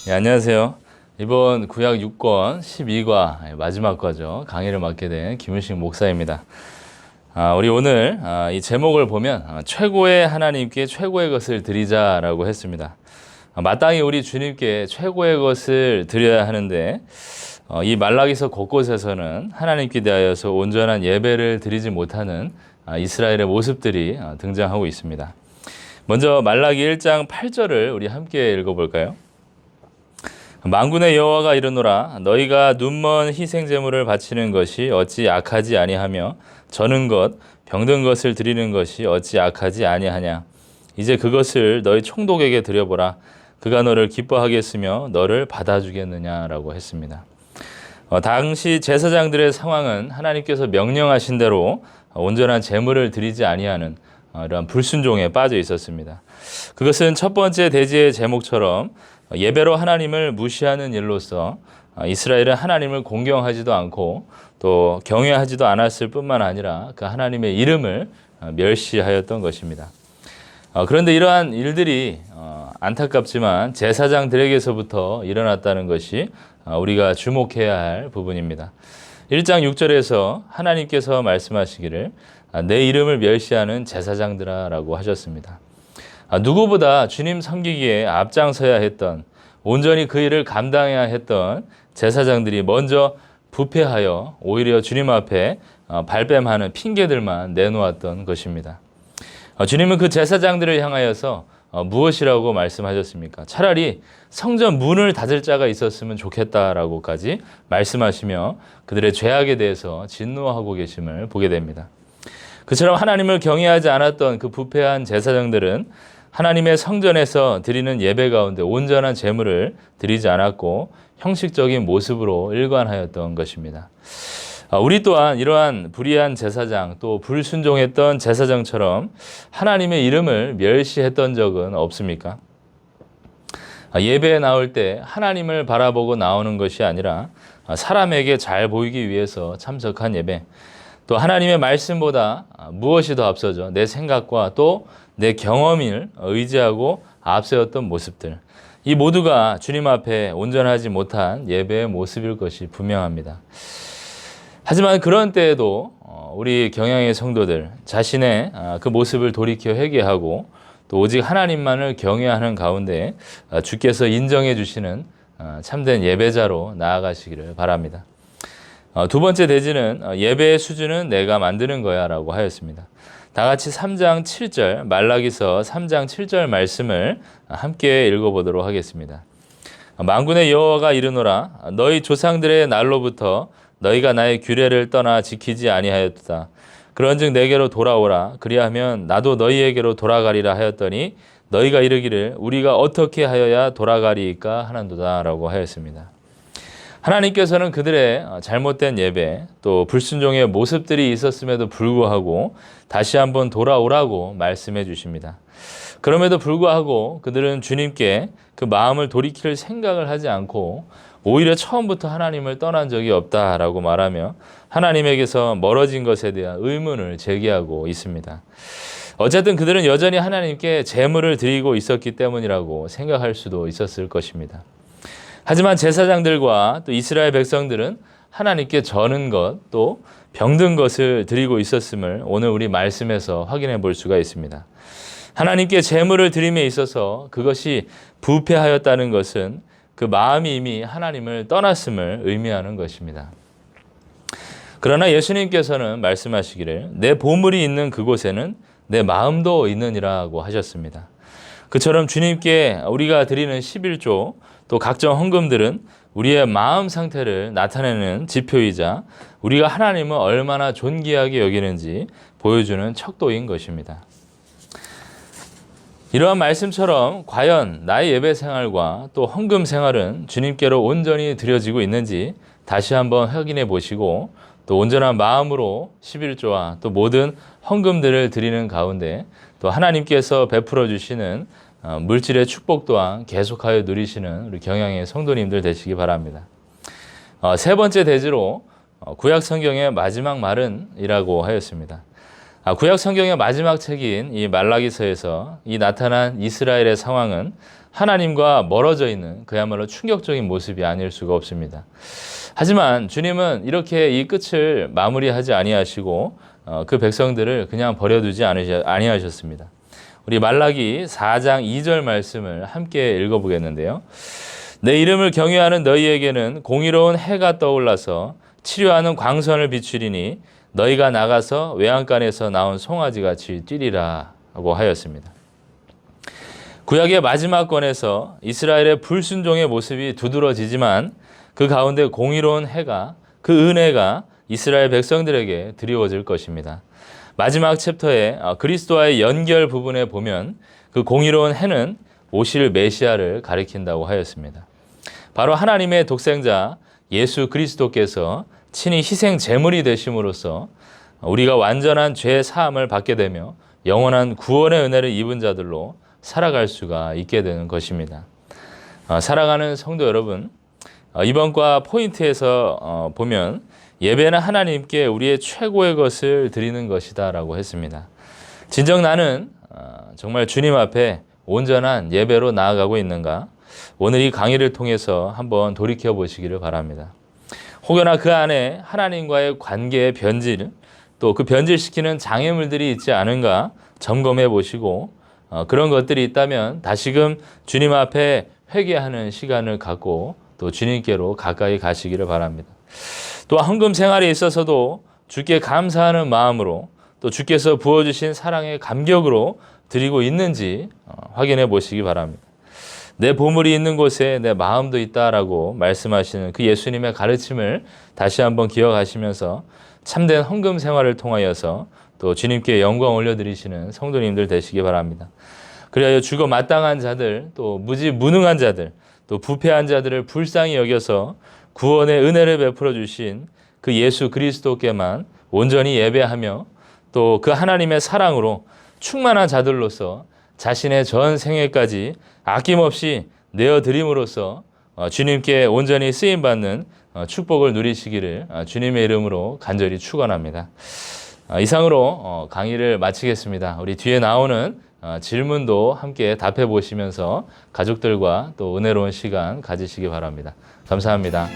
네, 안녕하세요. 이번 구약 6권 12과 마지막 과죠. 강의를 맡게 된 김윤식 목사입니다. 우리 오늘 이 제목을 보면 최고의 하나님께 최고의 것을 드리자라고 했습니다. 마땅히 우리 주님께 최고의 것을 드려야 하는데 이 말라기서 곳곳에서는 하나님께 대하여서 온전한 예배를 드리지 못하는 이스라엘의 모습들이 등장하고 있습니다. 먼저 말라기 1장 8절을 우리 함께 읽어볼까요? 만군의 여호와가 이르노라 너희가 눈먼 희생 제물을 바치는 것이 어찌 악하지 아니하며 저는 것 병든 것을 드리는 것이 어찌 악하지 아니하냐. 이제 그것을 너희 총독에게 드려보라. 그가 너를 기뻐하겠으며 너를 받아주겠느냐라고 했습니다. 당시 제사장들의 상황은 하나님께서 명령하신 대로 온전한 제물을 드리지 아니하는 이러한 불순종에 빠져 있었습니다. 그것은 첫 번째 대지의 제목처럼 예배로 하나님을 무시하는 일로서 이스라엘은 하나님을 공경하지도 않고 또 경외하지도 않았을 뿐만 아니라 그 하나님의 이름을 멸시하였던 것입니다. 그런데 이러한 일들이 안타깝지만 제사장들에게서부터 일어났다는 것이 우리가 주목해야 할 부분입니다. 1장 6절에서 하나님께서 말씀하시기를 내 이름을 멸시하는 제사장들아 라고 하셨습니다. 누구보다 주님 섬기기에 앞장서야 했던, 온전히 그 일을 감당해야 했던 제사장들이 먼저 부패하여 오히려 주님 앞에 발뺌하는 핑계들만 내놓았던 것입니다. 주님은 그 제사장들을 향하여서 무엇이라고 말씀하셨습니까? 차라리 성전 문을 닫을 자가 있었으면 좋겠다라고까지 말씀하시며 그들의 죄악에 대해서 진노하고 계심을 보게 됩니다. 그처럼 하나님을 경외하지 않았던 그 부패한 제사장들은 하나님의 성전에서 드리는 예배 가운데 온전한 제물을 드리지 않았고 형식적인 모습으로 일관하였던 것입니다. 우리 또한 이러한 불의한 제사장 또 불순종했던 제사장처럼 하나님의 이름을 멸시했던 적은 없습니까? 예배에 나올 때 하나님을 바라보고 나오는 것이 아니라 사람에게 잘 보이기 위해서 참석한 예배, 또 하나님의 말씀보다 무엇이 더 앞서죠? 내 생각과 또 내 경험을 의지하고 앞세웠던 모습들, 이 모두가 주님 앞에 온전하지 못한 예배의 모습일 것이 분명합니다. 하지만 그런 때에도 우리 경향의 성도들 자신의 그 모습을 돌이켜 회개하고 또 오직 하나님만을 경외하는 가운데 주께서 인정해 주시는 참된 예배자로 나아가시기를 바랍니다. 두 번째 대지는 예배의 수준은 내가 만드는 거야 라고 하였습니다. 다 같이 3장 7절 말라기서 3장 7절 말씀을 함께 읽어보도록 하겠습니다. 만군의 여호와가 이르노라 너희 조상들의 날로부터 너희가 나의 규례를 떠나 지키지 아니하였다. 그런즉 내게로 돌아오라. 그리하면 나도 너희에게로 돌아가리라 하였더니 너희가 이르기를 우리가 어떻게 하여야 돌아가리이까 하는도다 라고 하였습니다. 하나님께서는 그들의 잘못된 예배 또 불순종의 모습들이 있었음에도 불구하고 다시 한번 돌아오라고 말씀해 주십니다. 그럼에도 불구하고 그들은 주님께 그 마음을 돌이킬 생각을 하지 않고 오히려 처음부터 하나님을 떠난 적이 없다라고 말하며 하나님에게서 멀어진 것에 대한 의문을 제기하고 있습니다. 어쨌든 그들은 여전히 하나님께 제물을 드리고 있었기 때문이라고 생각할 수도 있었을 것입니다. 하지만 제사장들과 또 이스라엘 백성들은 하나님께 저는 것 또 병든 것을 드리고 있었음을 오늘 우리 말씀에서 확인해 볼 수가 있습니다. 하나님께 제물을 드림에 있어서 그것이 부패하였다는 것은 그 마음이 이미 하나님을 떠났음을 의미하는 것입니다. 그러나 예수님께서는 말씀하시기를 내 보물이 있는 그곳에는 내 마음도 있느니라고 하셨습니다. 그처럼 주님께 우리가 드리는 11조 또 각종 헌금들은 우리의 마음 상태를 나타내는 지표이자 우리가 하나님을 얼마나 존귀하게 여기는지 보여주는 척도인 것입니다. 이러한 말씀처럼 과연 나의 예배 생활과 또 헌금 생활은 주님께로 온전히 드려지고 있는지 다시 한번 확인해 보시고 또 온전한 마음으로 11조와 또 모든 헌금들을 드리는 가운데 또 하나님께서 베풀어 주시는 물질의 축복 또한 계속하여 누리시는 우리 경향의 성도님들 되시기 바랍니다. 세 번째 대지로 구약 성경의 마지막 말은 이라고 하였습니다. 구약 성경의 마지막 책인 이 말라기서에서 이 나타난 이스라엘의 상황은 하나님과 멀어져 있는 그야말로 충격적인 모습이 아닐 수가 없습니다. 하지만 주님은 이렇게 이 끝을 마무리하지 아니하시고 그 백성들을 그냥 버려두지 아니하셨습니다. 우리 말라기 4장 2절 말씀을 함께 읽어보겠는데요. 내 이름을 경외하는 너희에게는 공의로운 해가 떠올라서 치료하는 광선을 비추리니 너희가 나가서 외양간에서 나온 송아지같이 뛰리라 하고 하였습니다. 구약의 마지막 권에서 이스라엘의 불순종의 모습이 두드러지지만 그 가운데 공의로운 해가, 그 은혜가 이스라엘 백성들에게 드리워질 것입니다. 마지막 챕터에 그리스도와의 연결 부분에 보면 그 공의로운 해는 오실 메시아를 가리킨다고 하였습니다. 바로 하나님의 독생자 예수 그리스도께서 친히 희생 제물이 되심으로써 우리가 완전한 죄 사함을 받게 되며 영원한 구원의 은혜를 입은 자들로 살아갈 수가 있게 되는 것입니다. 사랑하는 성도 여러분, 이번 과 포인트에서 보면 예배는 하나님께 우리의 최고의 것을 드리는 것이다 라고 했습니다. 진정 나는 정말 주님 앞에 온전한 예배로 나아가고 있는가? 오늘 이 강의를 통해서 한번 돌이켜 보시기를 바랍니다. 혹여나 그 안에 하나님과의 관계의 변질, 또 그 변질시키는 장애물들이 있지 않은가 점검해 보시고 그런 것들이 있다면 다시금 주님 앞에 회개하는 시간을 갖고 또 주님께로 가까이 가시기를 바랍니다. 또 헌금 생활에 있어서도 주께 감사하는 마음으로 또 주께서 부어주신 사랑의 감격으로 드리고 있는지 확인해 보시기 바랍니다. 내 보물이 있는 곳에 내 마음도 있다라고 말씀하시는 그 예수님의 가르침을 다시 한번 기억하시면서 참된 헌금 생활을 통하여서 또 주님께 영광 올려드리시는 성도님들 되시기 바랍니다. 그리하여 주고 마땅한 자들, 또 무지무능한 자들, 또 부패한 자들을 불쌍히 여겨서 구원의 은혜를 베풀어 주신 그 예수 그리스도께만 온전히 예배하며 또 그 하나님의 사랑으로 충만한 자들로서 자신의 전 생애까지 아낌없이 내어드림으로써 주님께 온전히 쓰임받는 축복을 누리시기를 주님의 이름으로 간절히 축원합니다. 이상으로 강의를 마치겠습니다. 우리 뒤에 나오는 질문도 함께 답해 보시면서 가족들과 또 은혜로운 시간 가지시기 바랍니다. 감사합니다.